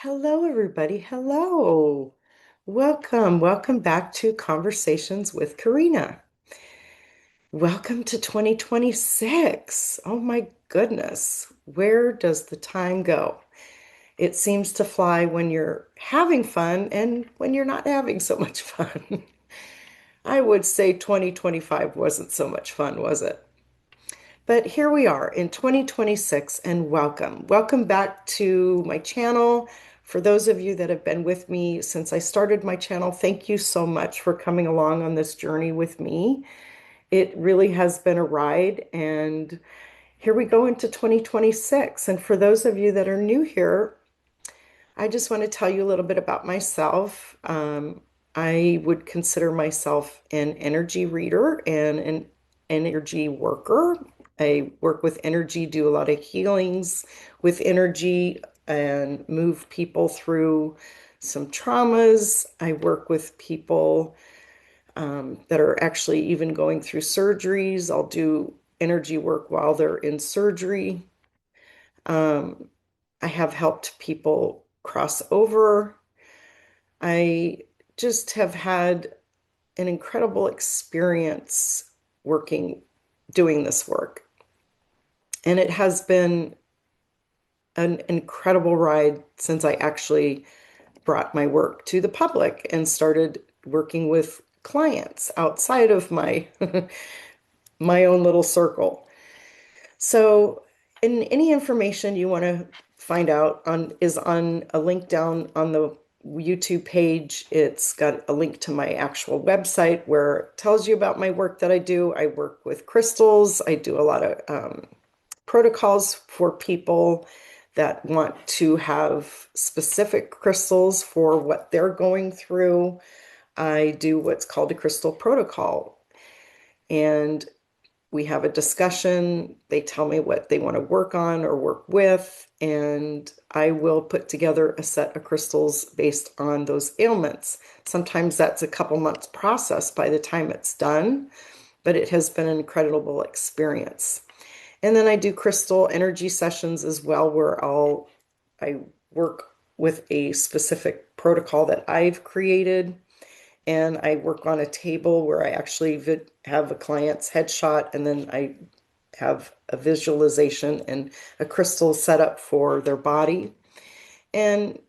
Hello, everybody. Hello. Welcome back to Conversations with Karina. Welcome to 2026. Oh my goodness. Where does the time go? It seems to fly when you're having fun and when you're not having so much fun. I would say 2025 wasn't so much fun, was it? But here we are in 2026 and welcome. Welcome back to my channel. For those of you that have been with me since I started my channel, thank you so much for coming along on this journey with me. It really has been a ride, and here we go into 2026. And for those of you that are new here, I just want to tell you a little bit about myself. I would consider myself an energy reader and an energy worker. I work with energy, do a lot of healings with energy, and move people through some traumas. I work with people that are actually even going through surgeries. I'll do energy work while they're in surgery. Um, I have helped people cross over. I just have had an incredible experience doing this work. And it has been an incredible ride since I actually brought my work to the public and started working with clients outside of my my own little circle. So, in any information you want to find out on is on a link down on the YouTube page. It's got a link to my actual website where it tells you about my work that I do. I work with crystals. I do a lot of protocols for people that want to have specific crystals for what they're going through. I do what's called a crystal protocol. And we have a discussion. They tell me what they want to work on or work with, and I will put together a set of crystals based on those ailments. Sometimes that's a couple months process by the time it's done, but it has been an incredible experience. And then I do crystal energy sessions as well, where I work with a specific protocol that I've created, and I work on a table where I actually have a client's headshot, and then I have a visualization and a crystal set up for their body. And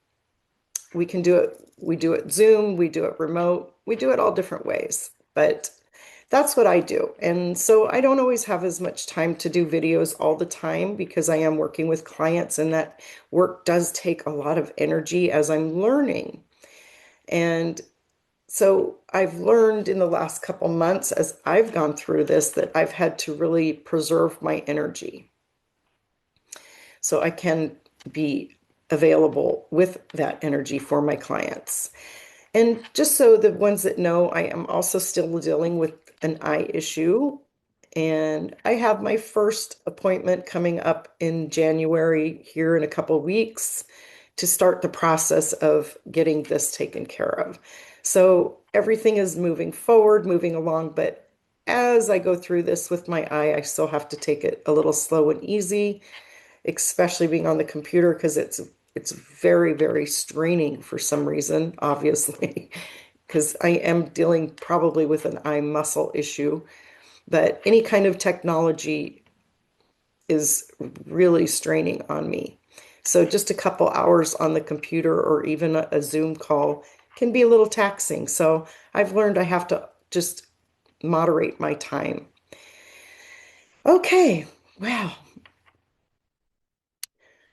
we can do it, we do it Zoom, we do it remote, we do it all different ways. But that's what I do. And so I don't always have as much time to do videos all the time because I am working with clients, and that work does take a lot of energy as I'm learning. And so I've learned in the last couple months as I've gone through this that I've had to really preserve my energy so I can be available with that energy for my clients. And just so the ones that know, I am also still dealing with an eye issue. And I have my first appointment coming up in January here in a couple weeks to start the process of getting this taken care of. So everything is moving forward, moving along, but as I go through this with my eye, I still have to take it a little slow and easy, especially being on the computer because it's very, very straining for some reason, obviously, because I am dealing probably with an eye muscle issue. But any kind of technology is really straining on me. So just a couple hours on the computer or even a Zoom call can be a little taxing. So I've learned I have to just moderate my time. Okay, well,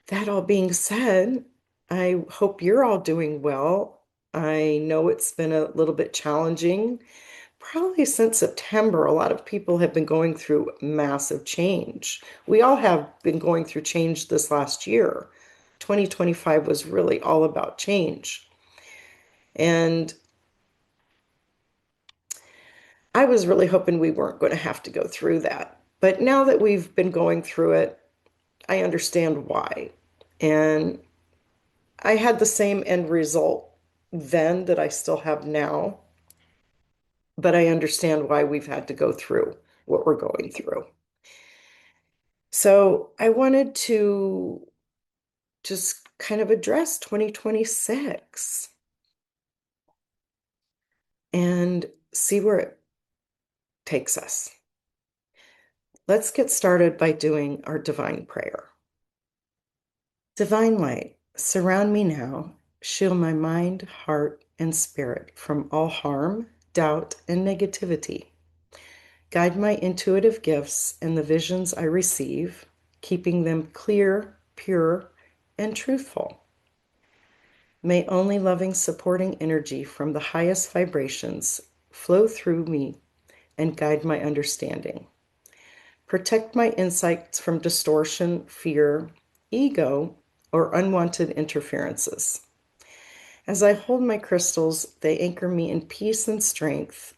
that all being said, I hope you're all doing well. I know it's been a little bit challenging. Probably since September, a lot of people have been going through massive change. We all have been going through change this last year. 2025 was really all about change. And I was really hoping we weren't going to have to go through that. But now that we've been going through it, I understand why. And I had the same end result then that I still have now, but I understand why we've had to go through what we're going through. So I wanted to just kind of address 2026 and see where it takes us. Let's get started by doing our divine prayer. Divine light, surround me now, shield my mind, heart, and spirit from all harm, doubt, and negativity. Guide my intuitive gifts and the visions I receive, keeping them clear, pure, and truthful. May only loving, supporting energy from the highest vibrations flow through me and guide my understanding. Protect my insights from distortion, fear, ego, or unwanted interferences. As I hold my crystals, they anchor me in peace and strength,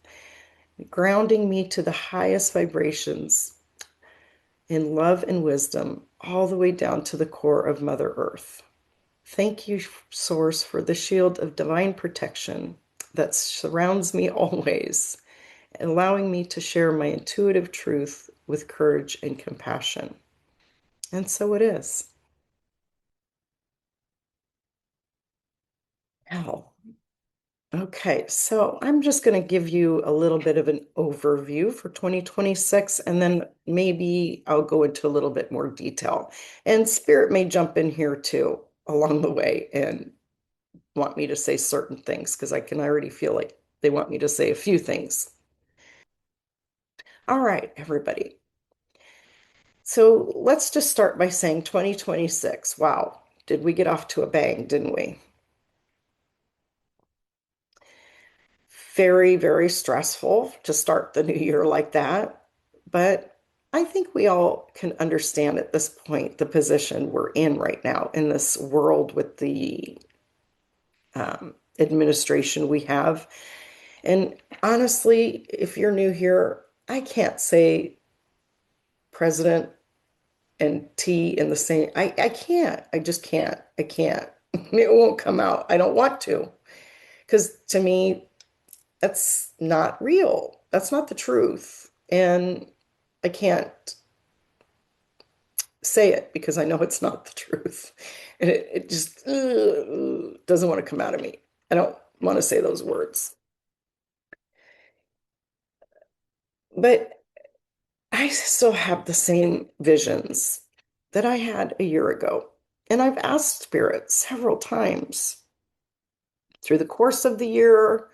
grounding me to the highest vibrations in love and wisdom, all the way down to the core of Mother Earth. Thank you, Source, for the shield of divine protection that surrounds me always, allowing me to share my intuitive truth with courage and compassion. And so it is. Wow. Okay, so I'm just going to give you a little bit of an overview for 2026, and then maybe I'll go into a little bit more detail. And Spirit may jump in here too along the way and want me to say certain things because I can already feel like they want me to say a few things. All right, everybody. So let's just start by saying 2026. Wow, did we get off to a bang, didn't we? Very, very stressful to start the new year like that. But I think we all can understand at this point the position we're in right now in this world with the administration we have. And honestly, if you're new here, I can't say president and T in the same. I can't. I just can't. I can't. It won't come out. I don't want to. Because to me, that's not real. That's not the truth. And I can't say it because I know it's not the truth. And it just doesn't want to come out of me. I don't want to say those words. But I still have the same visions that I had a year ago. And I've asked Spirit several times through the course of the year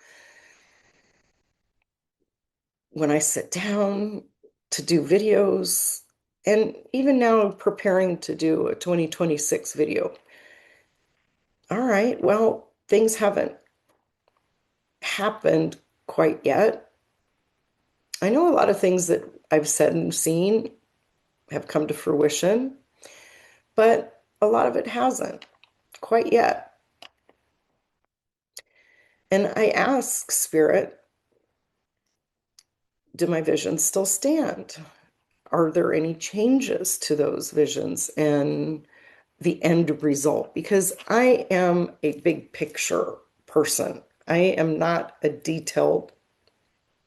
when I sit down to do videos, and even now preparing to do a 2026 video. All right, well, things haven't happened quite yet. I know a lot of things that I've said and seen have come to fruition, but a lot of it hasn't quite yet. And I ask Spirit, do my visions still stand? Are there any changes to those visions and the end result? Because I am a big picture person. I am not a detailed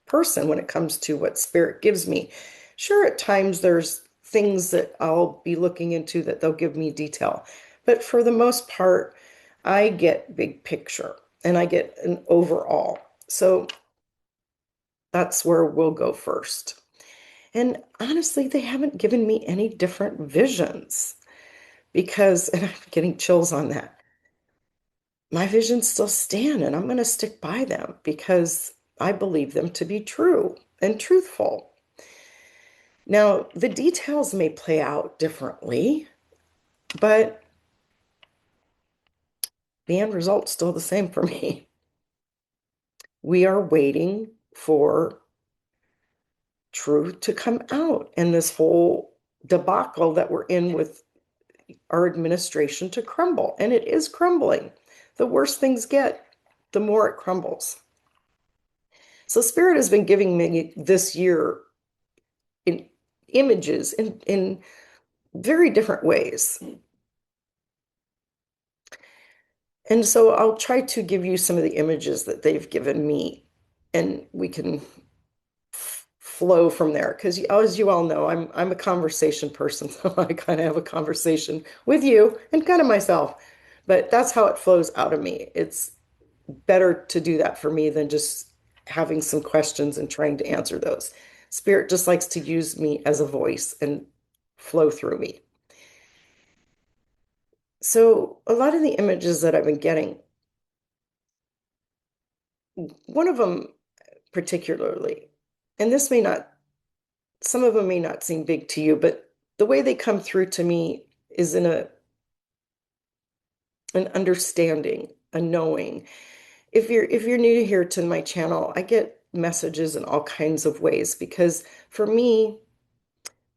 person when it comes to what Spirit gives me. Sure, at times there's things that I'll be looking into that they'll give me detail. But for the most part, I get big picture and I get an overall. So that's where we'll go first. And honestly, they haven't given me any different visions because, and I'm getting chills on that, my visions still stand and I'm going to stick by them because I believe them to be true and truthful. Now, the details may play out differently, but the end result's still the same for me. We are waiting for truth to come out and this whole debacle that we're in with our administration to crumble. And it is crumbling. The worse things get, the more it crumbles. So Spirit has been giving me this year in images in very different ways. And so I'll try to give you some of the images that they've given me, and we can flow from there. Because as you all know, I'm a conversation person, so I kind of have a conversation with you and kind of myself. But that's how it flows out of me. It's better to do that for me than just having some questions and trying to answer those. Spirit just likes to use me as a voice and flow through me. So a lot of the images that I've been getting, one of them particularly, and this may not, some of them may not seem big to you, but the way they come through to me is in an understanding, a knowing. If you're new to here to my channel, I get messages in all kinds of ways because for me,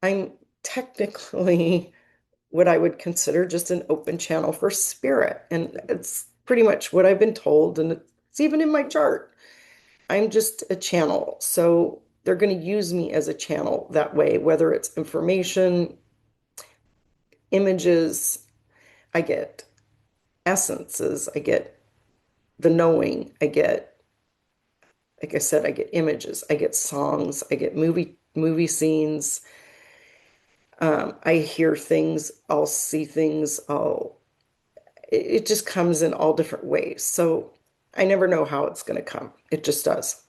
I'm technically what I would consider just an open channel for spirit. And it's pretty much what I've been told, and it's even in my chart. I'm just a channel. So they're going to use me as a channel that way, whether it's information, images, I get essences, I get the knowing, I get, like I said, I get images, I get songs, I get movie scenes. I hear things, I'll see things, it just comes in all different ways. So I never know how it's going to come. It just does.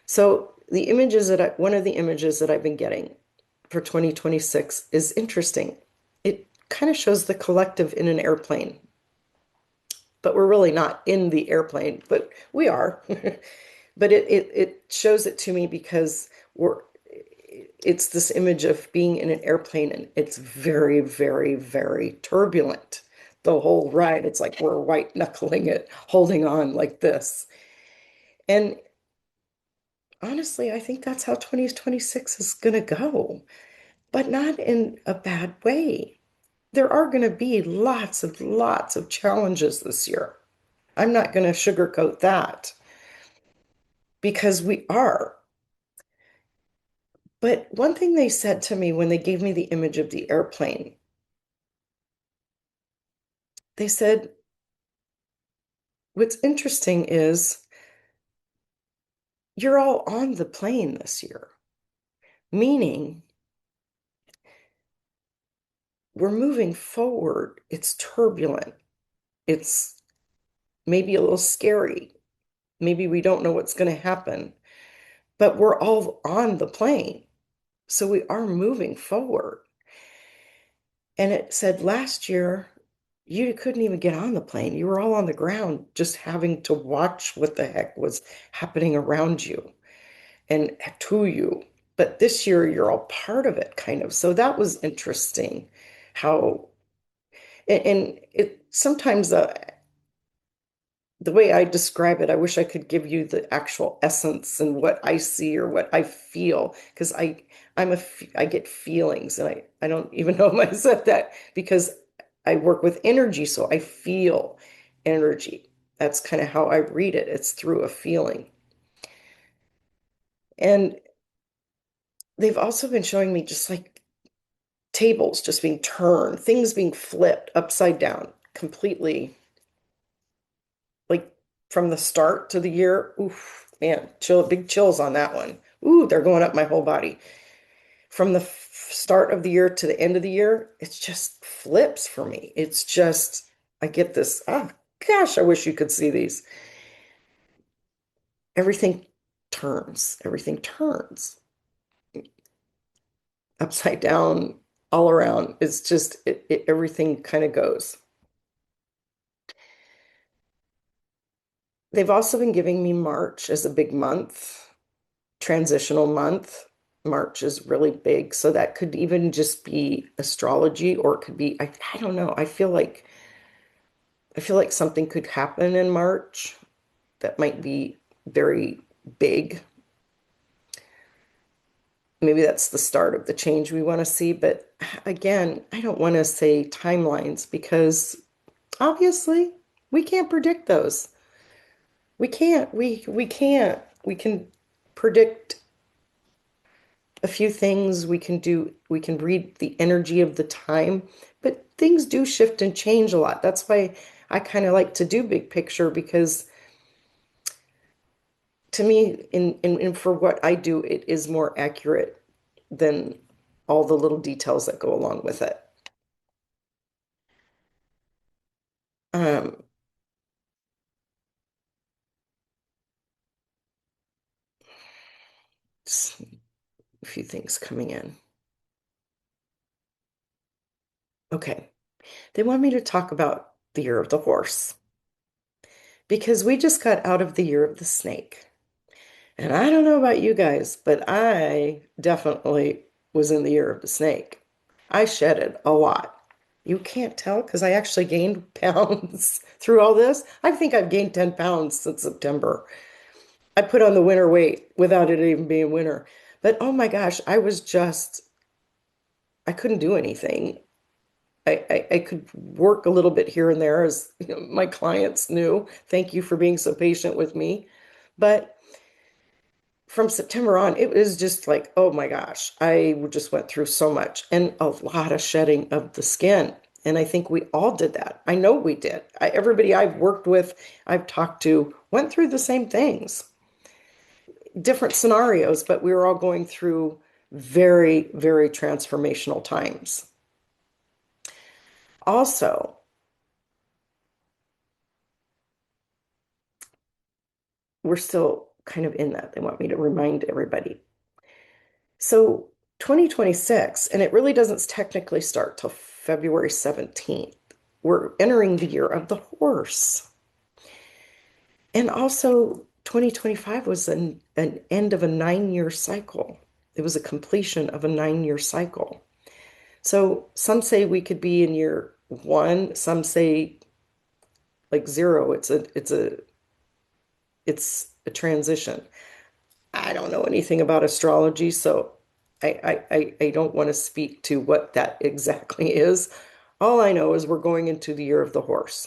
So one of the images that I've been getting for 2026 is interesting. It kind of shows the collective in an airplane, but we're really not in the airplane, but we are. But it shows it to me because it's this image of being in an airplane and it's very, very, very turbulent. The whole ride, it's like we're white knuckling it, holding on like this. And honestly, I think that's how 2026 is going to go, but not in a bad way. There are going to be lots of challenges this year. I'm not going to sugarcoat that because we are. But one thing they said to me when they gave me the image of the airplane, they said, what's interesting is you're all on the plane this year, meaning we're moving forward. It's turbulent. It's maybe a little scary. Maybe we don't know what's going to happen, but we're all on the plane. So we are moving forward. And it said last year, you couldn't even get on the plane. You were all on the ground, just having to watch what the heck was happening around you and to you. But this year, you're all part of it, kind of. So that was interesting how, and it sometimes the way I describe it, I wish I could give you the actual essence and what I see or what I feel, because I get feelings, and I don't even know if I said that because I work with energy, so I feel energy. That's kind of how I read it. It's through a feeling. And they've also been showing me just like tables just being turned, things being flipped upside down completely, like from the start to the year. Oof, man, big chills on that one. Ooh, they're going up my whole body. From the start of the year to the end of the year, it's just flips for me. It's just, I get this, oh gosh, I wish you could see these. Everything everything turns upside down, all around. It's just, everything kind of goes. They've also been giving me March as a big month, transitional month. March is really big. So that could even just be astrology, or it could be, I don't know. I feel like something could happen in March that might be very big. Maybe that's the start of the change we want to see. But again, I don't want to say timelines because obviously we can't predict those. We can't. We can't. We can predict a few things. We can read the energy of the time, but things do shift and change a lot. That's why I kind of like to do big picture, because to me, in for what I do, it is more accurate than all the little details that go along with it. Um, just a few things coming in. Okay. They want me to talk about the year of the horse because we just got out of the year of the snake. And I don't know about you guys, but I definitely was in the year of the snake. I shedded a lot. You can't tell because I actually gained pounds through all this. I think I've gained 10 pounds since September. I put on the winter weight without it even being winter. But oh my gosh, I couldn't do anything. I could work a little bit here and there as my clients knew. Thank you for being so patient with me. But from September on, it was just like, oh my gosh, I just went through so much and a lot of shedding of the skin. And I think we all did that. I know we did. Everybody I've worked with, I've talked to, went through the same things, different scenarios, but we were all going through very, very transformational times. Also, we're still kind of in that. They want me to remind everybody. So 2026, and it really doesn't technically start till February 17th. We're entering the year of the horse. And also 2025 was an end of a 9-year cycle. It was a completion of a 9-year cycle. So some say we could be in year one, some say like zero. It's a transition. I don't know anything about astrology, so I don't want to speak to what that exactly is. All I know is we're going into the year of the horse.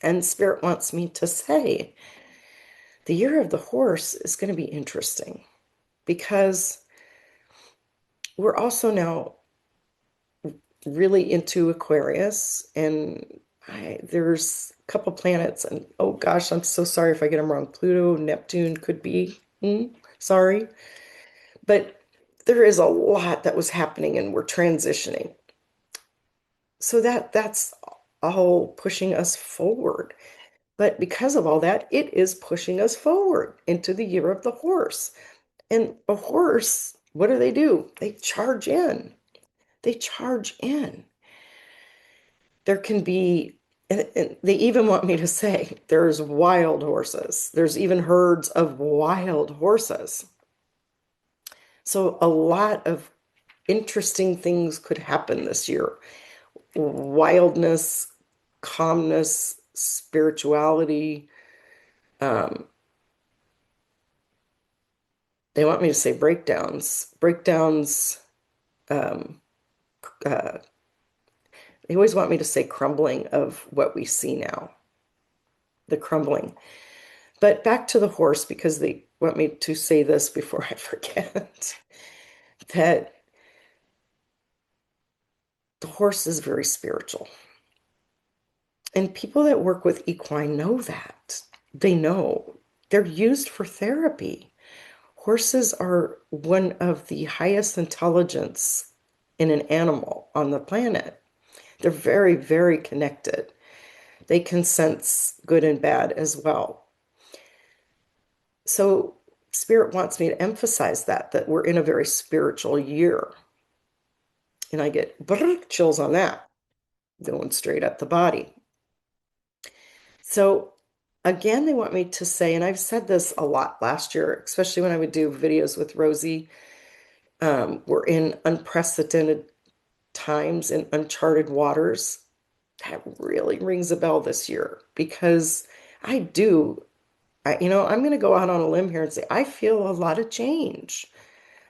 And Spirit wants me to say the year of the horse is going to be interesting because we're also now really into Aquarius, and there's a couple planets, and oh gosh, I'm so sorry if I get them wrong. Pluto, Neptune could be. Sorry. But there is a lot that was happening and we're transitioning. So that's all pushing us forward. But because of all that, it is pushing us forward into the year of the horse. And a horse, what do? They charge in. They charge in. There can be, and they even want me to say, there's wild horses. There's even herds of wild horses. So a lot of interesting things could happen this year. Wildness, calmness, spirituality. Um, they want me to say breakdowns. Breakdowns, um, uh, they always want me to say crumbling of what we see now, the crumbling. But back to the horse, because they want me to say this before I forget, that the horse is very spiritual. And people that work with equine know that. They know they're used for therapy. Horses are one of the highest intelligence in an animal on the planet. They're very, very connected. They can sense good and bad as well. So Spirit wants me to emphasize that we're in a very spiritual year. And I get chills on that, going straight up the body. So again, they want me to say, and I've said this a lot last year, especially when I would do videos with Rosie, we're in unprecedented times in uncharted waters. That really rings a bell this year because I do, I'm going to go out on a limb here and say, I feel a lot of change.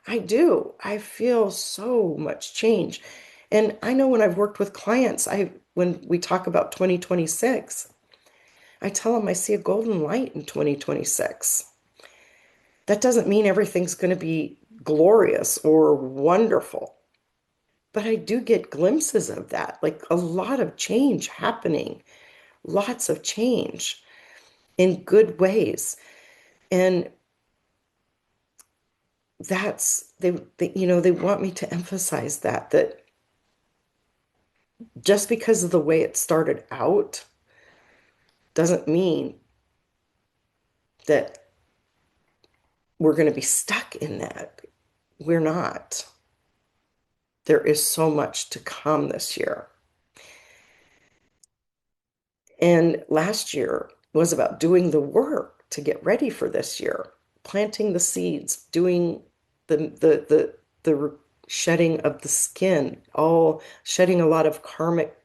I do. I feel so much change. And I know when I've worked with clients, when we talk about 2026, I tell them I see a golden light in 2026. That doesn't mean everything's going to be glorious or wonderful, but I do get glimpses of that, like a lot of change happening, lots of change in good ways. And they want me to emphasize that just because of the way it started out doesn't mean that we're going to be stuck in that. We're not. There is so much to come this year. And last year was about doing the work to get ready for this year, planting the seeds, doing the shedding of the skin, all shedding a lot of karmic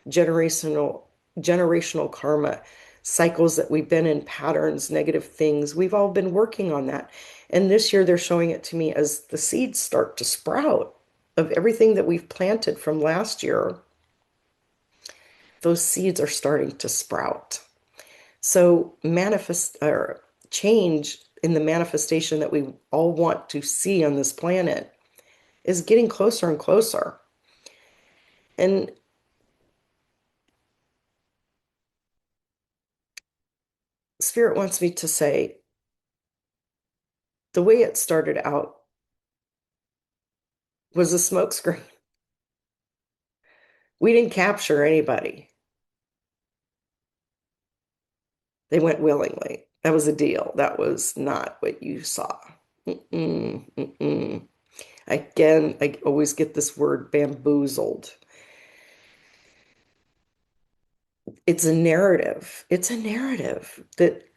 generational generational karma, cycles that we've been in, patterns, negative things. We've all been working on that. And this year they're showing it to me as the seeds start to sprout of everything that we've planted from last year. Those seeds are starting to sprout. So manifest or change in the manifestation that we all want to see on this planet is getting closer and closer. And Spirit wants me to say the way it started out was a smokescreen. We didn't capture anybody. They went willingly. That was a deal. That was not what you saw. Mm-mm, mm-mm. Again, I always get this word bamboozled. It's a narrative. It's a narrative that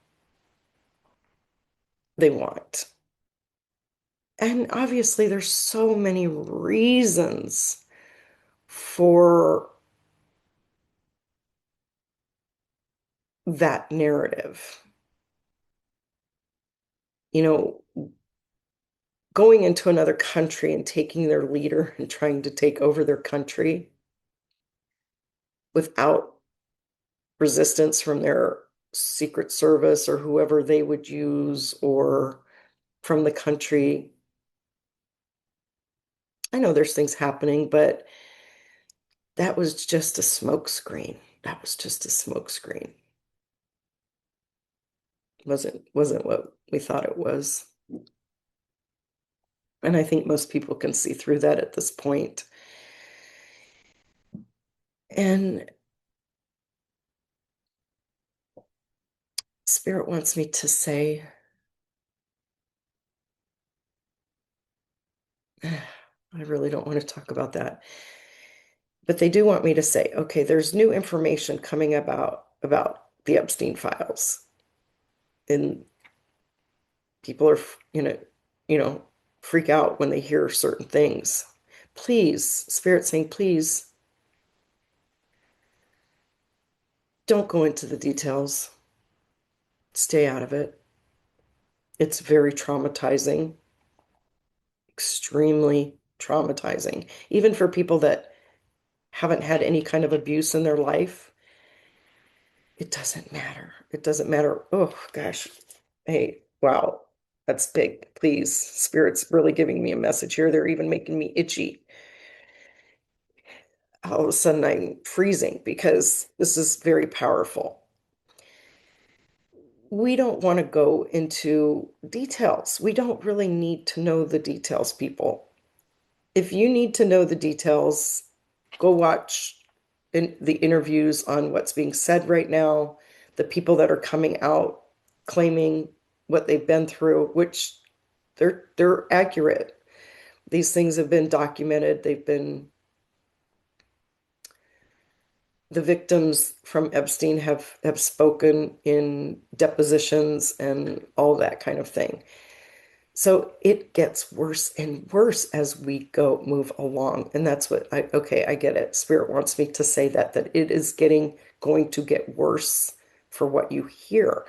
they want. And obviously, there's so many reasons for that narrative. You know, going into another country and taking their leader and trying to take over their country without resistance from their Secret Service or whoever they would use or from the country. I know there's things happening, but that was just a smokescreen. That was just a smokescreen. Wasn't what we thought it was. And I think most people can see through that at this point. And Spirit wants me to say, I really don't want to talk about that. But they do want me to say, okay, there's new information coming about the Epstein files. And people are, you know, freak out when they hear certain things. Please, Spirit saying, please don't go into the details. Stay out of it. It's very traumatizing, extremely traumatizing, even for people that haven't had any kind of abuse in their life. It doesn't matter. It doesn't matter. Oh, gosh. Hey, wow. That's big. Please. Spirit's really giving me a message here. They're even making me itchy. All of a sudden, I'm freezing because this is very powerful. We don't want to go into details. We don't really need to know the details, people. If you need to know the details, go watch the interviews on what's being said right now, the people that are coming out claiming what they've been through, which they're accurate. These things have been documented. The victims from Epstein have spoken in depositions and all that kind of thing. So it gets worse and worse as we move along. And that's what okay, I get it. Spirit wants me to say that it is going to get worse for what you hear.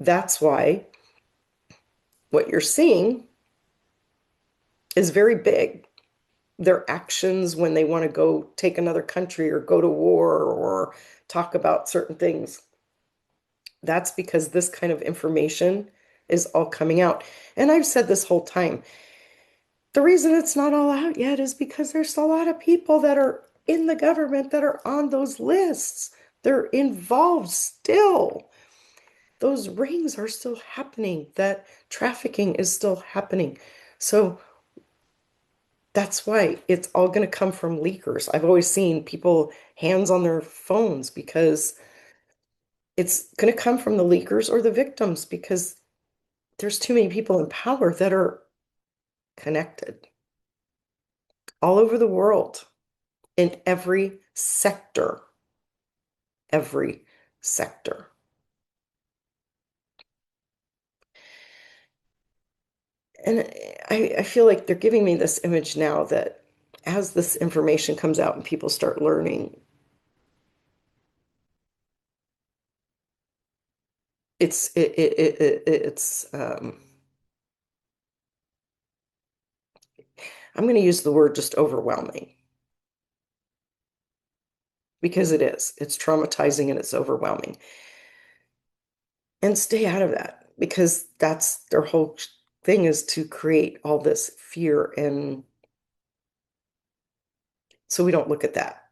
That's why what you're seeing is very big. Their actions when they want to go take another country or go to war or talk about certain things, that's because this kind of information is all coming out. And I've said this whole time, the reason it's not all out yet is because there's a lot of people that are in the government that are on those lists. They're involved still. those rings are still happening. That trafficking is still happening. So that's why it's all going to come from leakers. I've always seen people hands on their phones because it's going to come from the leakers or the victims because there's too many people in power that are connected all over the world in every sector, every sector. And I feel like they're giving me this image now that as this information comes out and people start learning, it's I'm going to use the word just overwhelming because it is. It's traumatizing and it's overwhelming. And stay out of that because that's their whole thing is to create all this fear and so we don't look at that.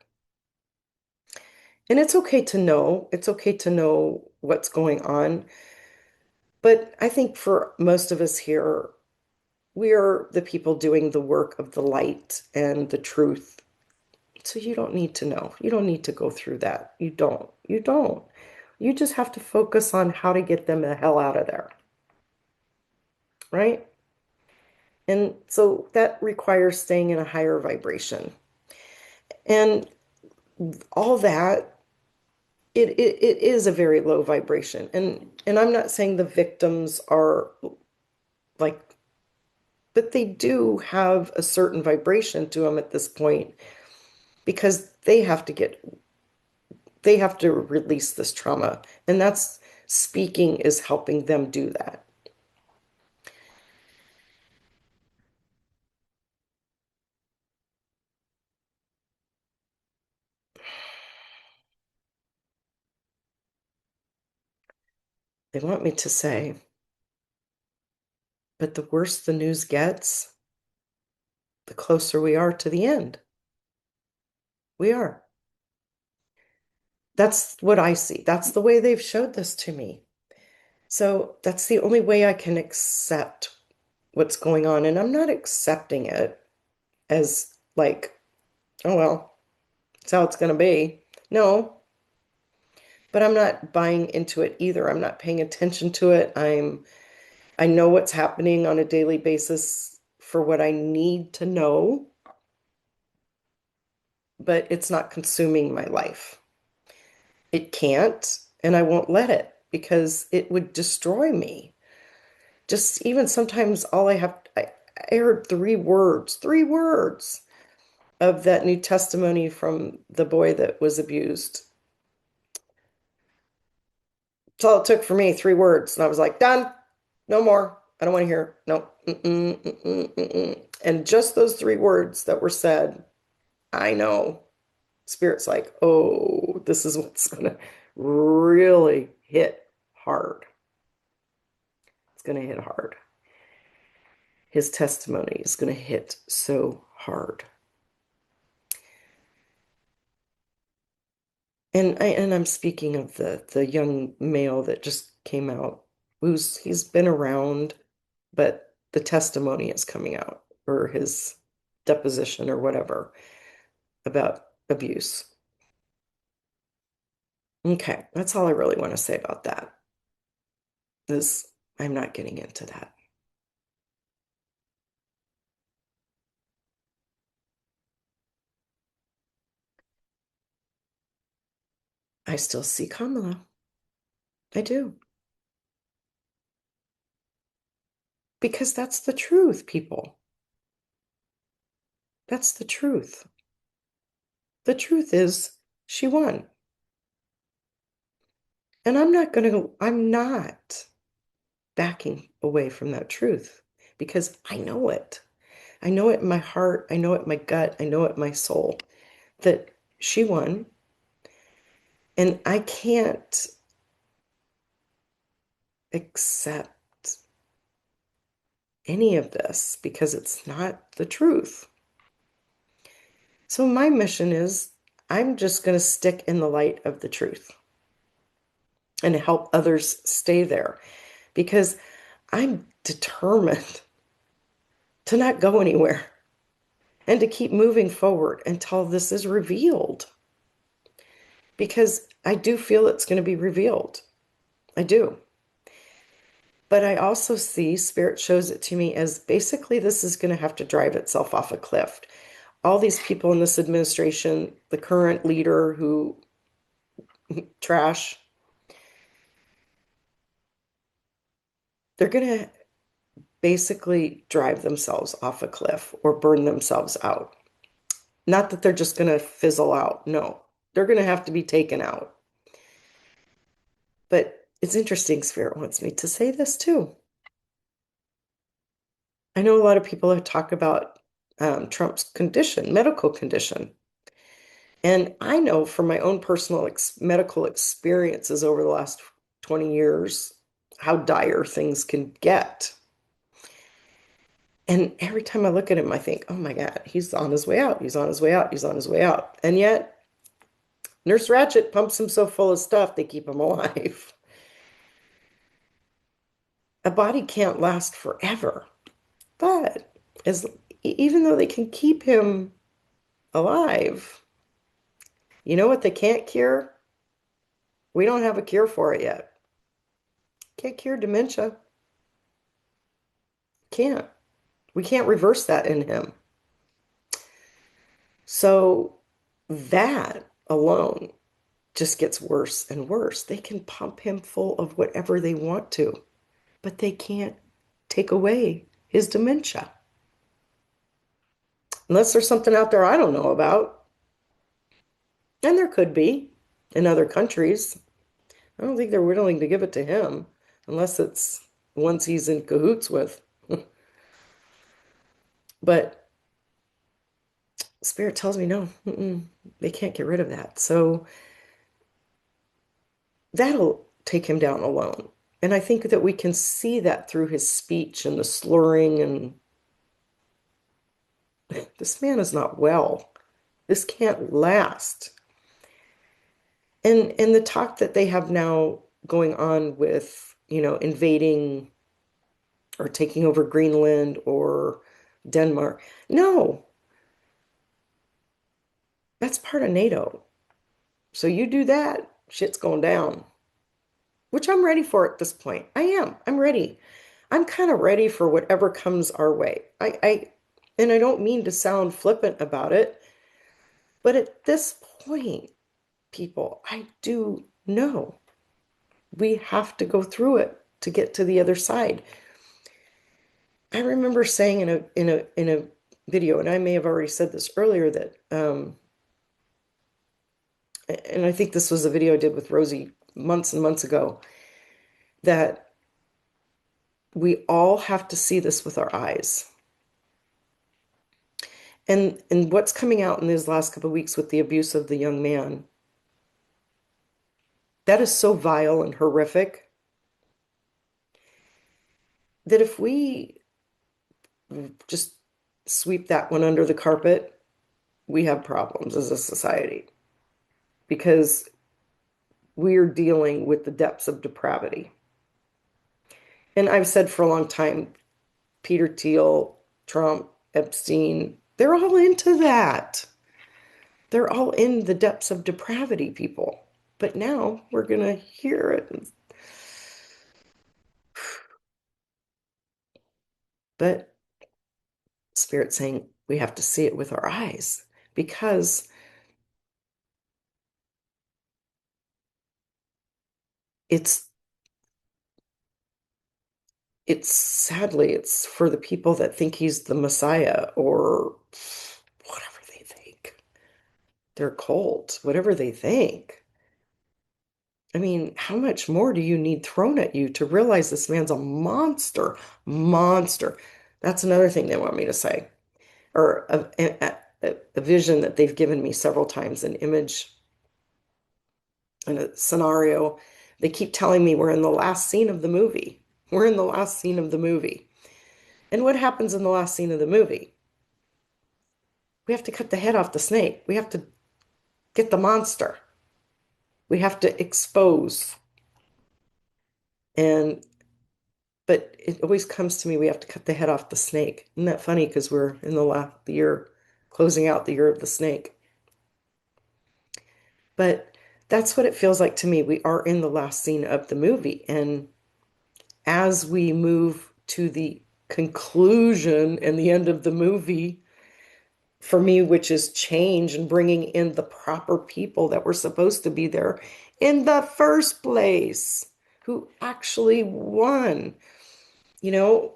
And it's okay to know, it's okay to know what's going on. But I think for most of us here, we are the people doing the work of the light and the truth. So you don't need to know. You don't need to go through that. You don't. You don't. You just have to focus on how to get them the hell out of there, right? And so that requires staying in a higher vibration. And all that, it is a very low vibration. And I'm not saying the victims are like, but they do have a certain vibration to them at this point because they have to release this trauma. And that's speaking is helping them do that. They want me to say, but the worse the news gets, the closer we are to the end. We are. That's what I see. That's the way they've showed this to me. So that's the only way I can accept what's going on. And I'm not accepting it as like, oh, well, that's how it's going to be. No, but I'm not buying into it either. I'm not paying attention to it. I know what's happening on a daily basis for what I need to know, but it's not consuming my life. It can't, and I won't let it because it would destroy me. Just even sometimes all I heard three words of that new testimony from the boy that was abused. That's all it took for me, three words. And I was like, done, no more. I don't want to hear. No. Mm-mm, mm-mm, mm-mm. And just those three words that were said, I know. Spirit's like, oh, this is what's going to really hit hard. It's going to hit hard. His testimony is going to hit so hard. And I'm speaking of the young male that just came out, he's been around, but the testimony is coming out, or his deposition or whatever about abuse. Okay, that's all I really want to say about that. Is I'm not getting into that. I still see Kamala. I do. Because that's the truth, people. That's the truth. The truth is she won. And I'm not backing away from that truth because I know it. I know it in my heart. I know it in my gut. I know it in my soul that she won. And I can't accept any of this because it's not the truth. So my mission is I'm just going to stick in the light of the truth. and help others stay there because I'm determined to not go anywhere and to keep moving forward until this is revealed because I do feel it's going to be revealed. I do. But I also see Spirit shows it to me as basically this is going to have to drive itself off a cliff. All these people in this administration, the current leader who trash, they're going to basically drive themselves off a cliff or burn themselves out. Not that they're just going to fizzle out. No, they're going to have to be taken out. But it's interesting, Spirit wants me to say this too. I know a lot of people have talked about Trump's condition, medical condition. And I know from my own personal medical experiences over the last 20 years how dire things can get. And every time I look at him, I think, oh my God, he's on his way out. He's on his way out. He's on his way out. And yet, Nurse Ratched pumps him so full of stuff, they keep him alive. A body can't last forever. But as even though they can keep him alive, you know what they can't cure? We don't have a cure for it yet. Can't cure dementia. Can't. We can't reverse that in him. So that alone just gets worse and worse. They can pump him full of whatever they want to, but they can't take away his dementia. Unless there's something out there I don't know about. And there could be in other countries. I don't think they're willing to give it to him unless it's ones he's in cahoots with. But Spirit tells me no, they can't get rid of that. So that'll take him down alone. And I think that we can see that through his speech and the slurring. And this man is not well. This can't last. And the talk that they have now going on with, invading or taking over Greenland or Denmark. No, that's part of NATO. So you do that, shit's going down, which I'm ready for at this point. I am. I'm ready. I'm kind of ready for whatever comes our way. And I don't mean to sound flippant about it, but at this point, people, I do know we have to go through it to get to the other side. I remember saying in a video, and I may have already said this earlier, that and I think this was a video I did with Rosie months and months ago, that we all have to see this with our eyes. And what's coming out in these last couple of weeks with the abuse of the young man, that is so vile and horrific that if we just sweep that one under the carpet, we have problems as a society because we're dealing with the depths of depravity. And I've said for a long time, Peter Thiel, Trump, Epstein, they're all into that. They're all in the depths of depravity, people. But now we're going to hear it. But Spirit saying we have to see it with our eyes because it's sadly it's for the people that think he's the Messiah or whatever they think. They're cold, whatever they think. I mean, how much more do you need thrown at you to realize this man's a monster? Monster. That's another thing they want me to say. Or a vision that they've given me several times, an image and a scenario. They keep telling me we're in the last scene of the movie. We're in the last scene of the movie. And what happens in the last scene of the movie? We have to cut the head off the snake. We have to get the monster. We have to expose. And but it always comes to me, we have to cut the head off the snake. Isn't that funny? Because we're in the year, closing out the year of the snake. But that's what it feels like to me. We are in the last scene of the movie. And as we move to the conclusion and the end of the movie, for me, which is change and bringing in the proper people that were supposed to be there in the first place, who actually won. You know,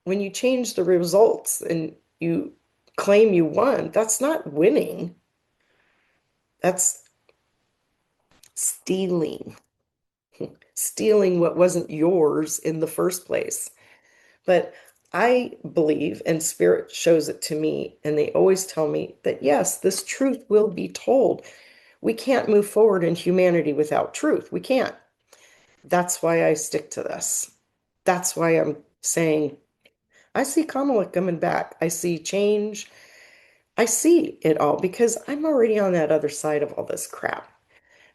when you change the results and you claim you won, that's not winning. That's stealing, stealing what wasn't yours in the first place. But I believe, and Spirit shows it to me, and they always tell me that yes, this truth will be told. We can't move forward in humanity without truth. We can't. That's why I stick to this. That's why I'm saying I see Kamala coming back. I see change. I see it all because I'm already on that other side of all this crap.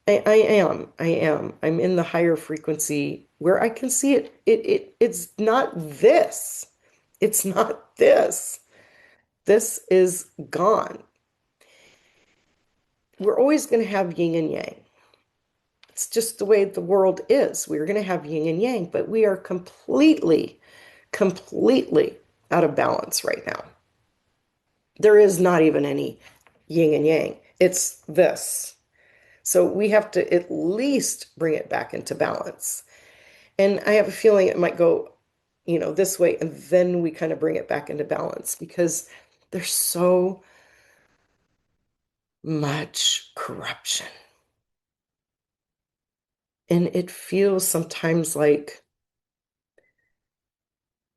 I am. I am. I'm in the higher frequency where I can see it. It's not this. It's not this. This is gone. We're always going to have yin and yang. It's just the way the world is. We're going to have yin and yang, but we are completely out of balance right now. There is not even any yin and yang. It's this. So we have to at least bring it back into balance. And I have a feeling it might go, this way, and then we kind of bring it back into balance because there's so much corruption. And it feels sometimes like,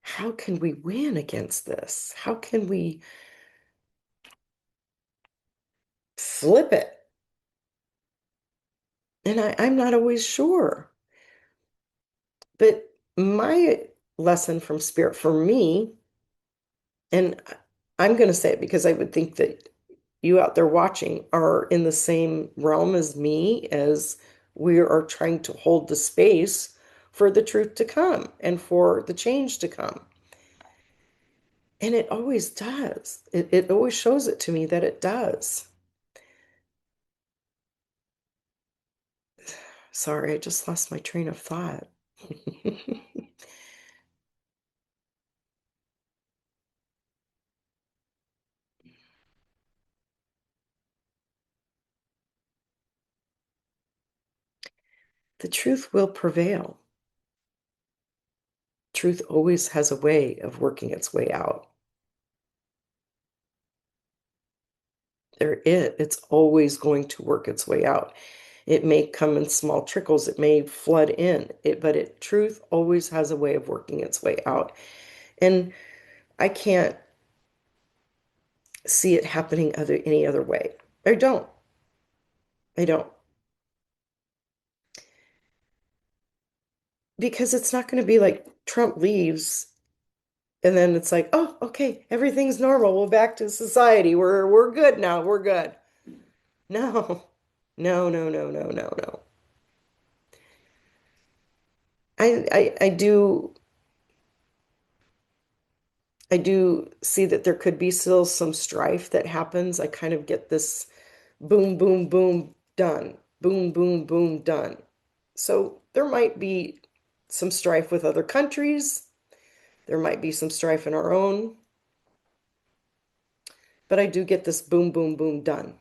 how can we win against this? How can we flip it? And I'm not always sure. But my lesson from Spirit for me, and I'm going to say it because I would think that you out there watching are in the same realm as me, as we are trying to hold the space for the truth to come and for the change to come. And it always does. It always shows it to me that it does. Sorry, I just lost my train of thought. The truth will prevail. Truth always has a way of working its way out. It's always going to work its way out. It may come in small trickles, it may flood in, but truth always has a way of working its way out. And I can't see it happening any other way. I don't. I don't. Because it's not going to be like Trump leaves and then it's like, oh, okay, everything's normal. We're back to society. We're good now. We're good. No. No, no, no, no, no, no. I do see that there could be still some strife that happens. I kind of get this boom, boom, boom, done. Boom, boom, boom, done. So there might be some strife with other countries. There might be some strife in our own, but I do get this boom, boom, boom, done.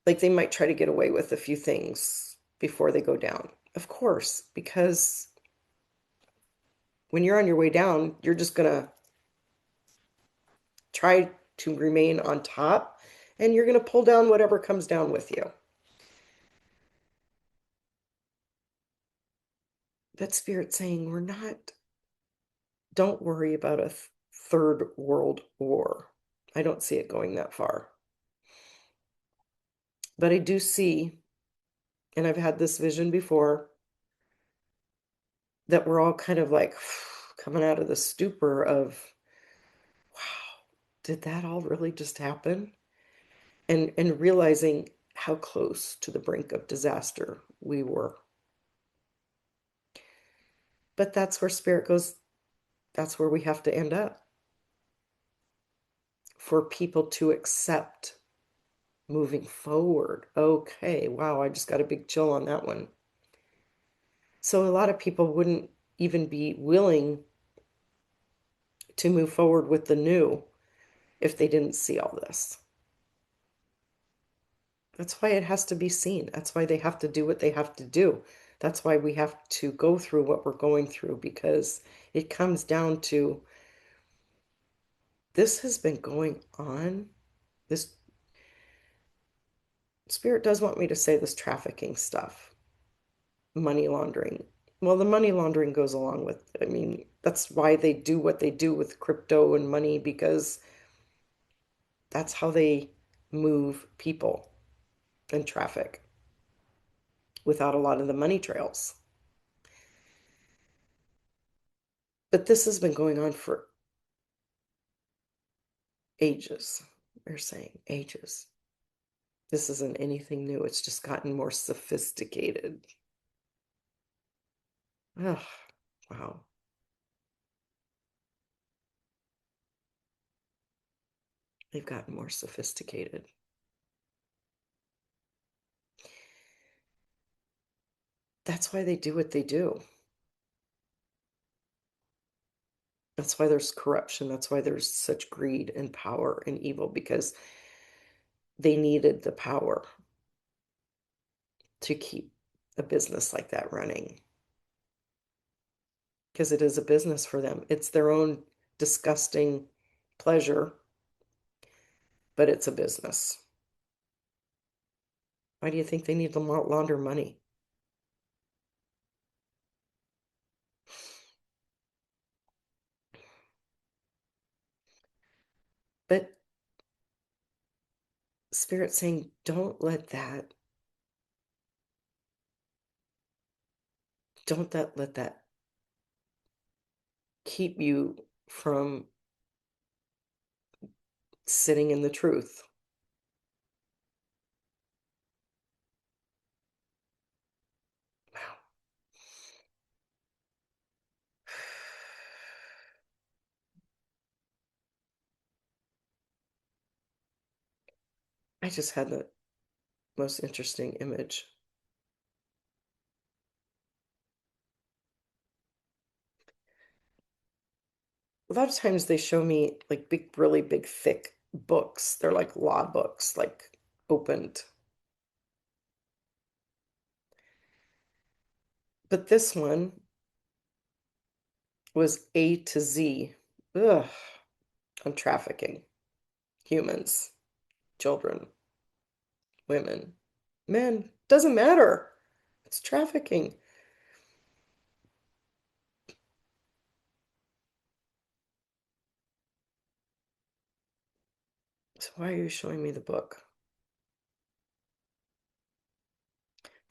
Like they might try to get away with a few things before they go down. Of course, because when you're on your way down, you're just going to try to remain on top and you're going to pull down whatever comes down with you. That spirit saying, don't worry about a third world war. I don't see it going that far. But I do see, and I've had this vision before, that we're all kind of like coming out of the stupor of, wow, did that all really just happen? And realizing how close to the brink of disaster we were. But that's where spirit goes, that's where we have to end up for people to accept moving forward. Okay, wow, I just got a big chill on that one. So a lot of people wouldn't even be willing to move forward with the new if they didn't see all this. That's why it has to be seen. That's why they have to do what they have to do. That's why we have to go through what we're going through, because it comes down to this has been going on. This spirit does want me to say this trafficking stuff, money laundering. Well, the money laundering goes along with, I mean, that's why they do what they do with crypto and money, because that's how they move people and traffic without a lot of the money trails. But this has been going on for ages. They're saying ages. This isn't anything new. It's just gotten more sophisticated. Oh, wow. They've gotten more sophisticated. That's why they do what they do. That's why there's corruption. That's why there's such greed and power and evil, because they needed the power to keep a business like that running. Because it is a business for them. It's their own disgusting pleasure, but it's a business. Why do you think they need to launder money? But Spirit saying, don't let that keep you from sitting in the truth. Wow. I just had the most interesting image. A lot of times they show me like big, really big, thick books. They're like law books, like opened. But this one was A to Z. Ugh, on trafficking, humans, children, women, men. Doesn't matter. It's trafficking. So why are you showing me the book?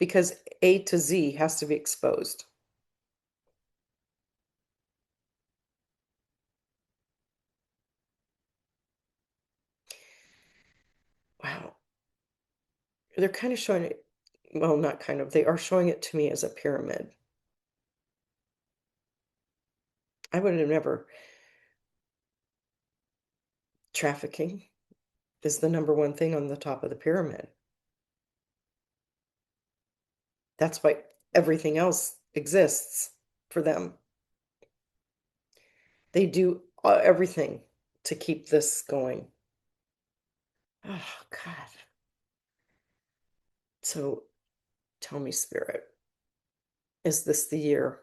Because A to Z has to be exposed. Wow. They're kind of showing it, well, not kind of, they are showing it to me as a pyramid. I would have never, trafficking is the number one thing on the top of the pyramid. That's why everything else exists for them. They do everything to keep this going. Oh, God. So tell me, Spirit, is this the year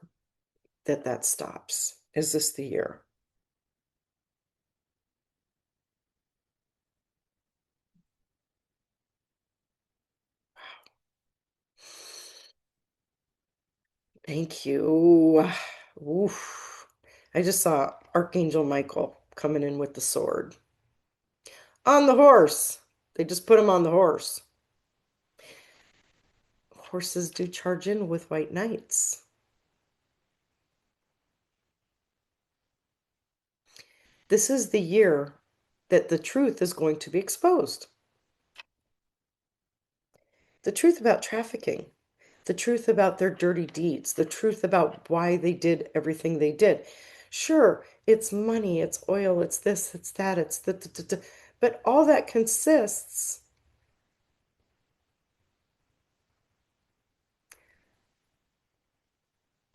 that that stops? Is this the year? Thank you. Oof. I just saw Archangel Michael coming in with the sword on the horse. They just put him on the horse. Horses do charge in with white knights. This is the year that the truth is going to be exposed. The truth about trafficking, the truth about their dirty deeds, the truth about why they did everything they did. Sure, it's money, it's oil, it's this, it's that, it's the, but all that consists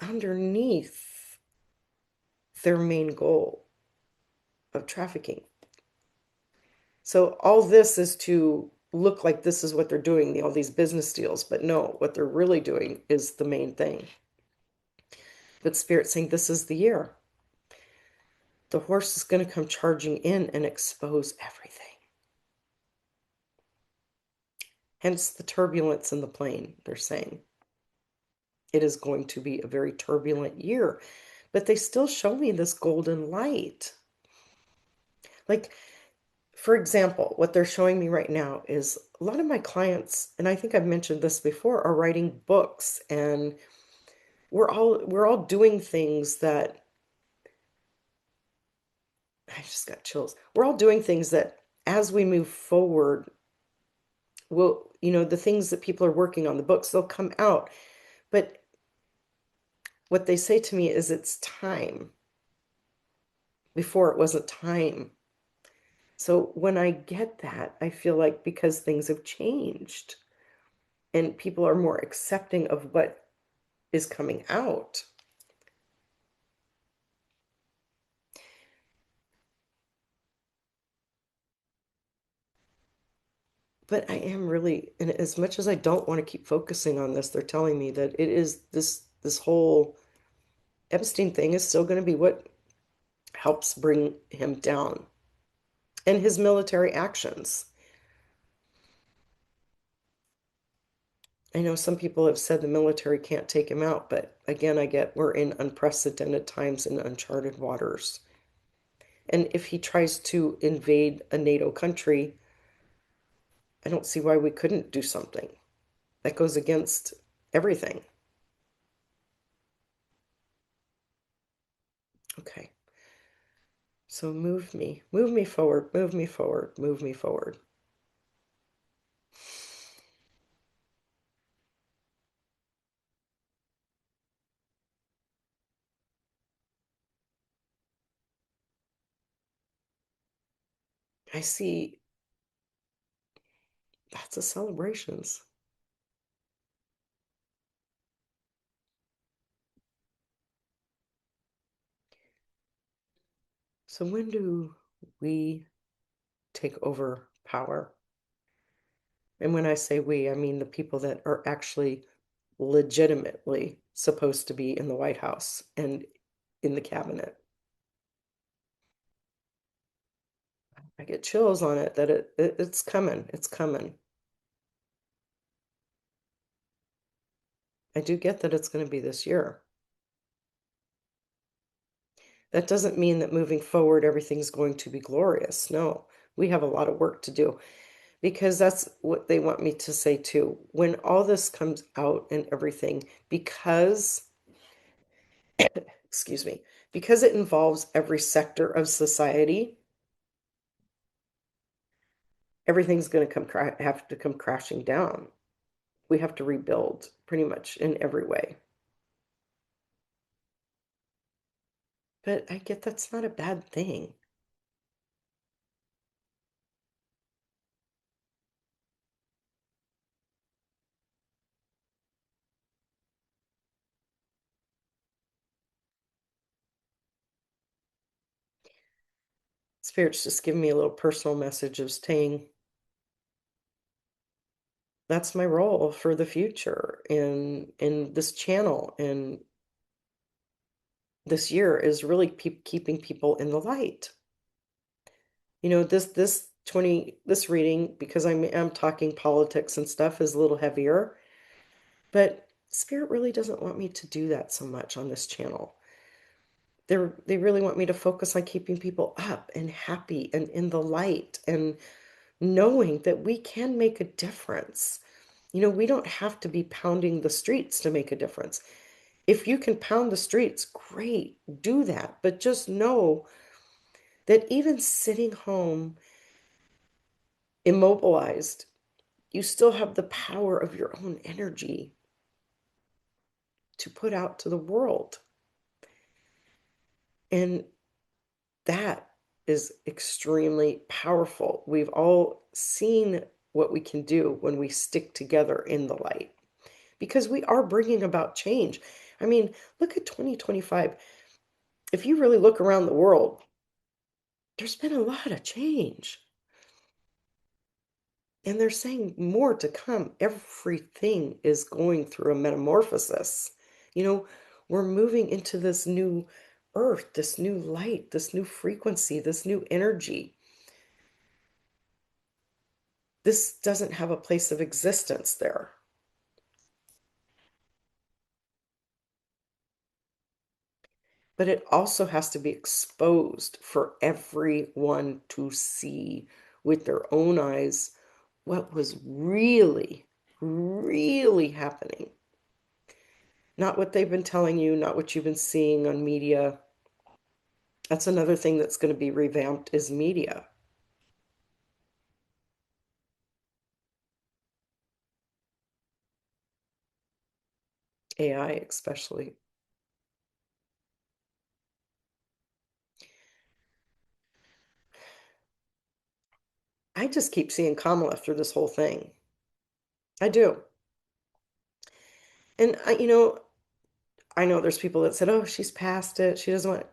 underneath their main goal of trafficking. So all this is to look like this is what they're doing, all these business deals, but no, what they're really doing is the main thing. But Spirit's saying this is the year. The horse is going to come charging in and expose everything. Hence the turbulence in the plane, they're saying. It is going to be a very turbulent year, but they still show me this golden light. Like, for example, what they're showing me right now is a lot of my clients, and I think I've mentioned this before, are writing books, and we're all doing things that I just got chills. We're all doing things that as we move forward, will, the things that people are working on, the books, they'll come out. But what they say to me is it's time. Before it wasn't time. So when I get that, I feel like because things have changed and people are more accepting of what is coming out. But I am really, and as much as I don't want to keep focusing on this, they're telling me that it is this whole Epstein thing is still going to be what helps bring him down and his military actions. I know some people have said the military can't take him out, but again, I get we're in unprecedented times in uncharted waters. And if he tries to invade a NATO country, I don't see why we couldn't do something. That goes against everything. Okay. So move me forward, move me forward, move me forward. I see lots of celebrations. So when do we take over power? And when I say we, I mean the people that are actually legitimately supposed to be in the White House and in the cabinet. I get chills on it that it's coming. It's coming. I do get that it's going to be this year. That doesn't mean that moving forward everything's going to be glorious. No, we have a lot of work to do because that's what they want me to say too. When all this comes out and everything, because, excuse me, because it involves every sector of society, everything's going to have to come crashing down. We have to rebuild pretty much in every way. But I get that's not a bad thing. Spirit's just giving me a little personal message of saying that's my role for the future in this channel and this year is really keeping people in the light. This 20 this reading, because I'm talking politics and stuff, is a little heavier, but Spirit really doesn't want me to do that so much on this channel. They really want me to focus on keeping people up and happy and in the light and knowing that we can make a difference. We don't have to be pounding the streets to make a difference. If you can pound the streets, great, do that. But just know that even sitting home immobilized, you still have the power of your own energy to put out to the world. And that is extremely powerful. We've all seen what we can do when we stick together in the light because we are bringing about change. I mean, look at 2025. If you really look around the world, there's been a lot of change. And they're saying more to come. Everything is going through a metamorphosis. You know, we're moving into this new earth, this new light, this new frequency, this new energy. This doesn't have a place of existence there. But it also has to be exposed for everyone to see with their own eyes what was really, really happening. Not what they've been telling you, not what you've been seeing on media. That's another thing that's going to be revamped is media. AI especially. I just keep seeing Kamala through this whole thing. I do. And I know there's people that said, "Oh, she's past it. She doesn't want it."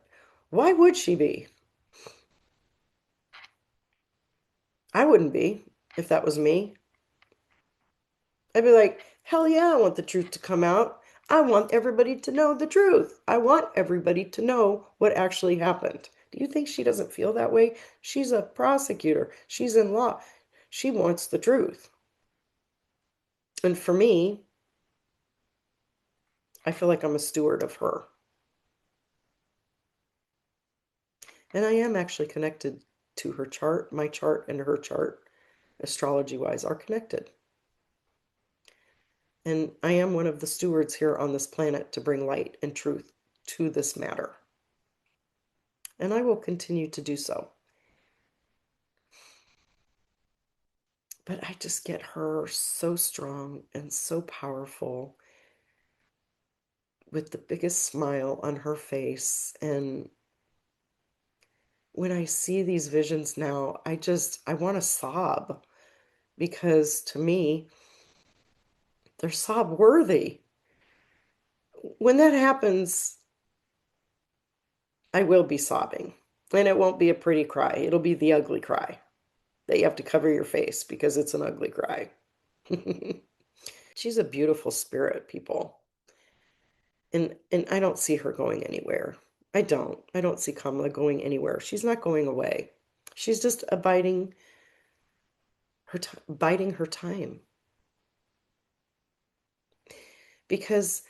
Why would she be? I wouldn't be if that was me. I'd be like, "Hell yeah, I want the truth to come out. I want everybody to know the truth. I want everybody to know what actually happened." Do you think she doesn't feel that way? She's a prosecutor. She's in law. She wants the truth. And for me, I feel like I'm a steward of her. And I am actually connected to her chart. My chart and her chart, astrology wise, are connected. And I am one of the stewards here on this planet to bring light and truth to this matter. And I will continue to do so. But I just get her so strong and so powerful with the biggest smile on her face. And when I see these visions now, I want to sob because to me, they're sob worthy. When that happens, I will be sobbing. And it won't be a pretty cry. It'll be the ugly cry that you have to cover your face because it's an ugly cry. She's a beautiful spirit, people. And I don't see her going anywhere. I don't. I don't see Kamala going anywhere. She's not going away. She's just biding her time. Because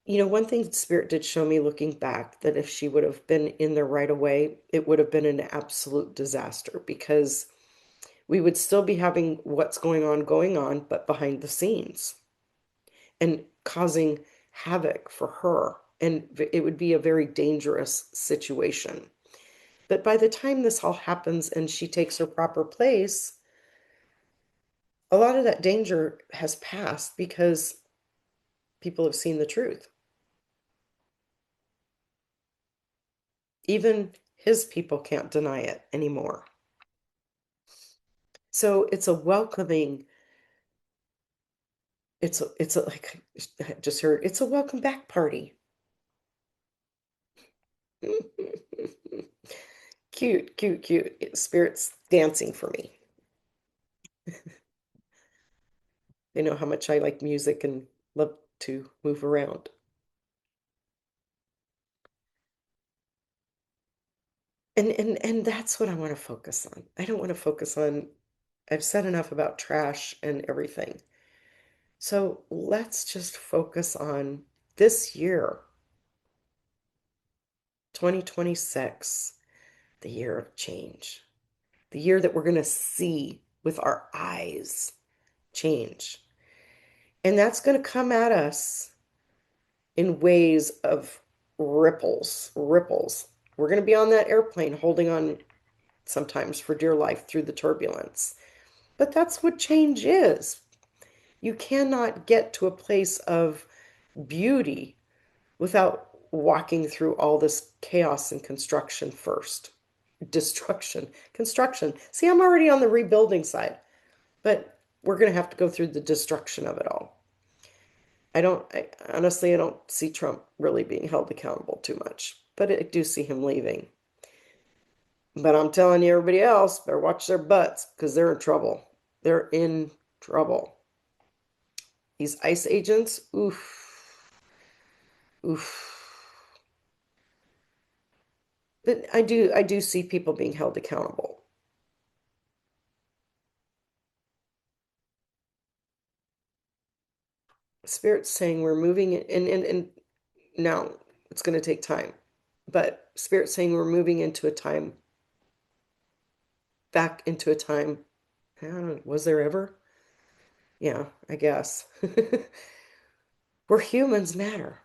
one thing Spirit did show me looking back that if she would have been in there right away, it would have been an absolute disaster because we would still be having what's going on, but behind the scenes and causing havoc for her. And it would be a very dangerous situation. But by the time this all happens and she takes her proper place, a lot of that danger has passed because people have seen the truth. Even his people can't deny it anymore. So it's a welcoming, it's a like I just heard, it's a welcome back party. Cute, cute, cute. Spirit's dancing for me. They know how much I like music and love to move around. And that's what I want to focus on. I don't want to focus on, I've said enough about trash and everything. So let's just focus on this year, 2026, the year of change, the year that we're going to see with our eyes change. And that's going to come at us in ways of ripples, ripples. We're going to be on that airplane holding on sometimes for dear life through the turbulence. But that's what change is. You cannot get to a place of beauty without walking through all this chaos and construction first. Destruction, construction. See, I'm already on the rebuilding side, but we're going to have to go through the destruction of it all. Honestly, I don't see Trump really being held accountable too much, but I do see him leaving. But I'm telling you, everybody else better watch their butts because they're in trouble. They're in trouble. These ICE agents, oof, oof. But I do see people being held accountable. Spirit's saying we're moving and now it's going to take time, but Spirit's saying we're moving into a time, back into a time. I don't know, was there ever? Yeah, I guess. Where humans matter.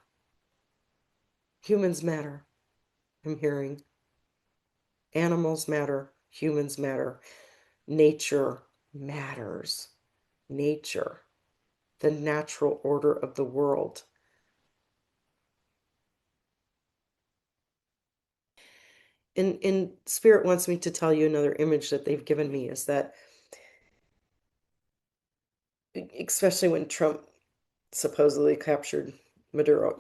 Humans matter. I'm hearing animals matter. Humans matter. Nature matters. Nature, the natural order of the world. And Spirit wants me to tell you another image that they've given me is that, especially when Trump supposedly captured Maduro,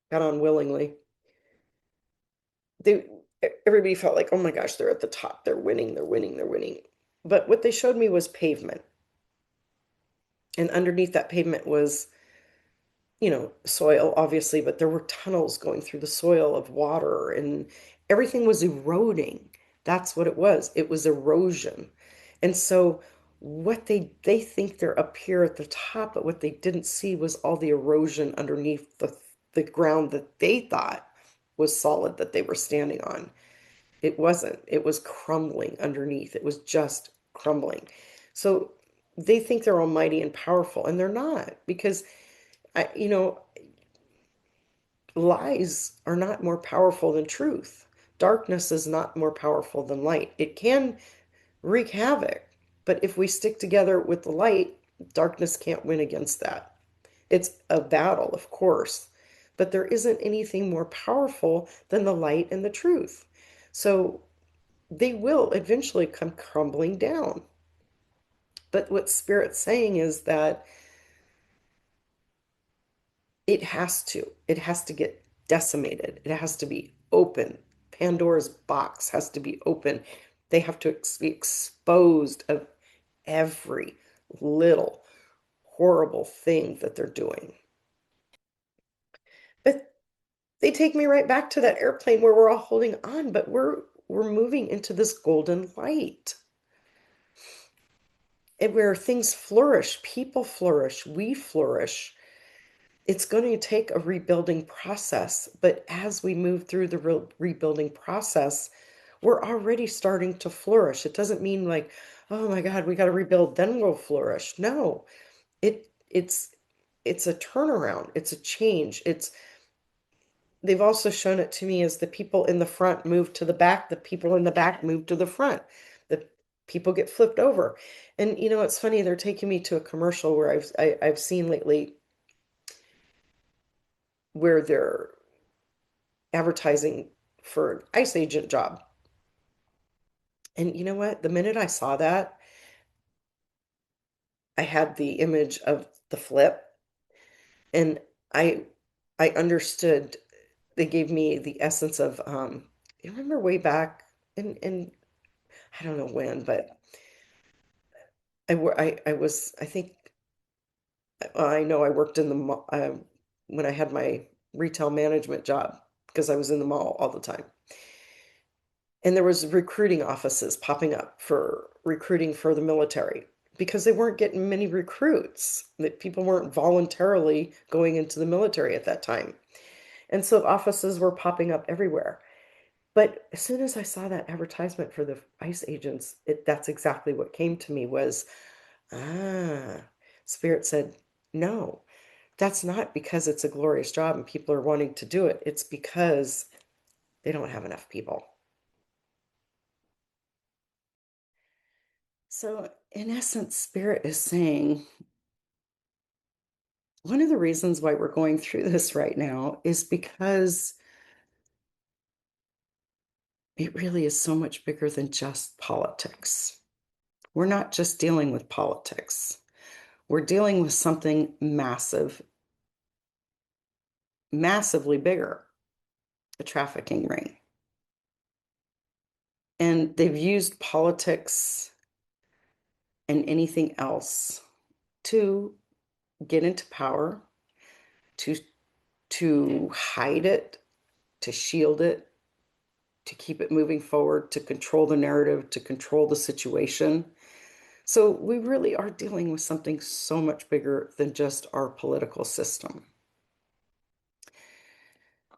got on willingly, they everybody felt like, oh my gosh, they're at the top, they're winning, they're winning, they're winning. But what they showed me was pavement, and underneath that pavement was, soil, obviously, but there were tunnels going through the soil of water and everything was eroding. That's what it was. It was erosion. And so what they think they're up here at the top, but what they didn't see was all the erosion underneath the ground that they thought was solid that they were standing on. It wasn't. It was crumbling underneath. It was just crumbling. So they think they're almighty and powerful, and they're not because lies are not more powerful than truth. Darkness is not more powerful than light. It can wreak havoc, but if we stick together with the light, darkness can't win against that. It's a battle, of course, but there isn't anything more powerful than the light and the truth. So they will eventually come crumbling down. But what Spirit's saying is that it has to get decimated. It has to be open. Pandora's box has to be open. They have to be exposed of every little horrible thing that they're doing. But they take me right back to that airplane where we're all holding on, but we're moving into this golden light. And where things flourish, people flourish, we flourish. It's going to take a rebuilding process, but as we move through the rebuilding process, we're already starting to flourish. It doesn't mean like, oh my God, we got to rebuild, then we'll flourish. No, it's a turnaround. It's a change. They've also shown it to me as the people in the front move to the back, the people in the back move to the front. The people get flipped over. And it's funny, they're taking me to a commercial where I've seen lately where they're advertising for an ICE agent job. And you know what? The minute I saw that, I had the image of the flip and I I understood. They gave me the essence of you remember way back in I don't know when, but I was I think I know I worked in the mall when I had my retail management job because I was in the mall all the time. And there was recruiting offices popping up for recruiting for the military because they weren't getting many recruits. That people weren't voluntarily going into the military at that time. And so offices were popping up everywhere. But as soon as I saw that advertisement for the ICE agents, that's exactly what came to me was, ah, Spirit said, no, that's not because it's a glorious job and people are wanting to do it. It's because they don't have enough people. So, in essence, Spirit is saying one of the reasons why we're going through this right now is because it really is so much bigger than just politics. We're not just dealing with politics, we're dealing with something massive, massively bigger, a trafficking ring. And they've used politics and anything else to get into power, to hide it, to shield it, to keep it moving forward, to control the narrative, to control the situation. So we really are dealing with something so much bigger than just our political system.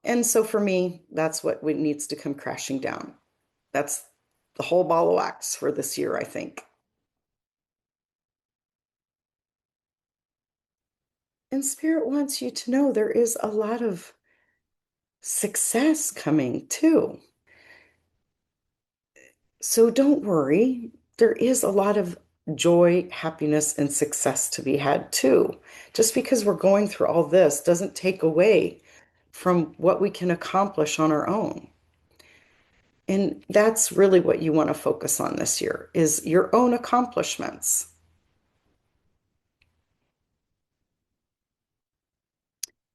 And so for me, that's what needs to come crashing down. That's the whole ball of wax for this year, I think. And Spirit wants you to know there is a lot of success coming too. So don't worry. There is a lot of joy, happiness, and success to be had too. Just because we're going through all this doesn't take away from what we can accomplish on our own. And that's really what you want to focus on this year is your own accomplishments.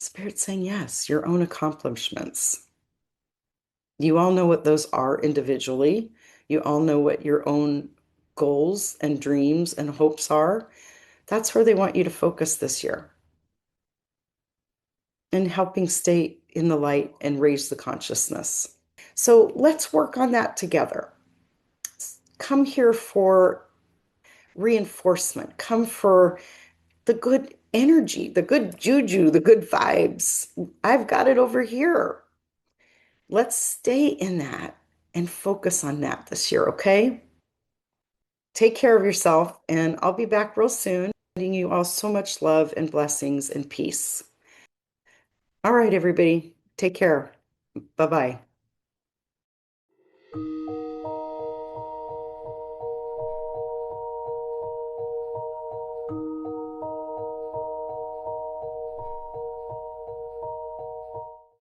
Spirit saying, yes, your own accomplishments. You all know what those are individually. You all know what your own goals and dreams and hopes are. That's where they want you to focus this year and helping stay in the light and raise the consciousness. So let's work on that together. Come here for reinforcement. Come for the good energy, the good juju, the good vibes. I've got it over here. Let's stay in that and focus on that this year, okay? Take care of yourself, and I'll be back real soon. Sending you all so much love and blessings and peace. All right, everybody, take care. Bye bye.